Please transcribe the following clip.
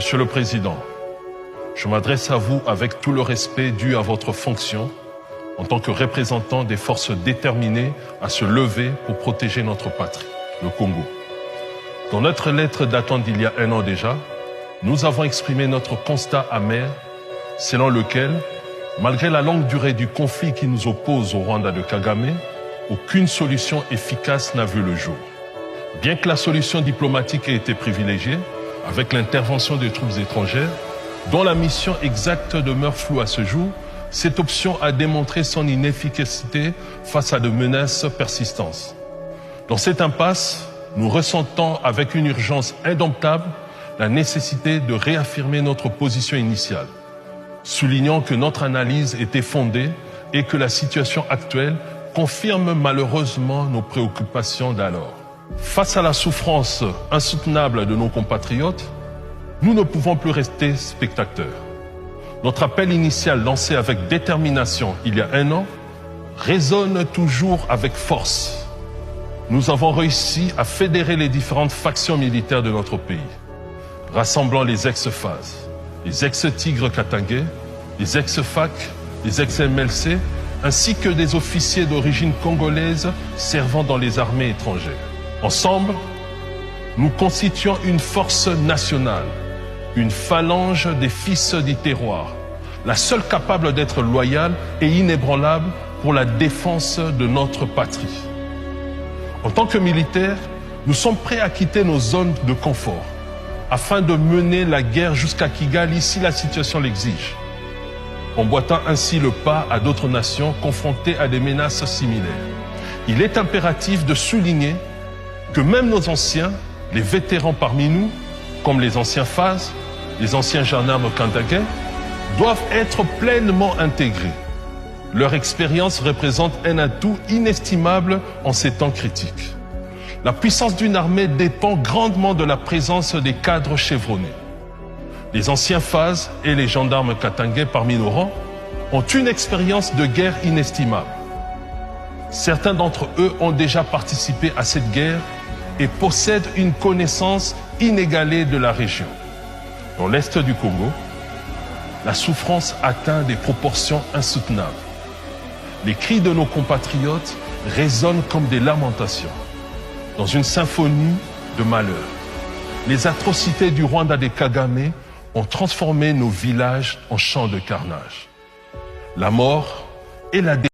Monsieur le Président, je m'adresse à vous avec tout le respect dû à votre fonction en tant que représentant des forces déterminées à se lever pour protéger notre patrie, le Congo. Dans notre lettre datant d'il y a 1 an déjà, nous avons exprimé notre constat amer selon lequel, malgré la longue durée du conflit qui nous oppose au Rwanda de Kagame, aucune solution efficace n'a vu le jour. Bien que la solution diplomatique ait été privilégiée, avec l'intervention des troupes étrangères, dont la mission exacte demeure floue à ce jour, cette option a démontré son inefficacité face à de menaces persistantes. Dans cette impasse, nous ressentons avec une urgence indomptable la nécessité de réaffirmer notre position initiale, soulignant que notre analyse était fondée et que la situation actuelle confirme malheureusement nos préoccupations d'alors. Face à la souffrance insoutenable de nos compatriotes, nous ne pouvons plus rester spectateurs. Notre appel initial lancé avec détermination il y a 1 an résonne toujours avec force. Nous avons réussi à fédérer les différentes factions militaires de notre pays, rassemblant les ex-FAS, les ex-Tigres Katangais, les ex-FAC, les ex-MLC, ainsi que des officiers d'origine congolaise servant dans les armées étrangères. Ensemble, nous constituons une force nationale, une phalange des fils du terroir, la seule capable d'être loyale et inébranlable pour la défense de notre patrie. En tant que militaires, nous sommes prêts à quitter nos zones de confort afin de mener la guerre jusqu'à Kigali si la situation l'exige, emboîtant ainsi le pas à d'autres nations confrontées à des menaces similaires. Il est impératif de souligner que même nos anciens, les vétérans parmi nous, comme les anciens FAS, les anciens gendarmes katangais, doivent être pleinement intégrés. Leur expérience représente un atout inestimable en ces temps critiques. La puissance d'une armée dépend grandement de la présence des cadres chevronnés. Les anciens FAS et les gendarmes katangais parmi nos rangs ont une expérience de guerre inestimable. Certains d'entre eux ont déjà participé à cette guerre et possèdent une connaissance inégalée de la région. Dans l'est du Congo, la souffrance atteint des proportions insoutenables. Les cris de nos compatriotes résonnent comme des lamentations, dans une symphonie de malheur. Les atrocités du Rwanda de Kagame ont transformé nos villages en champs de carnage. La mort et la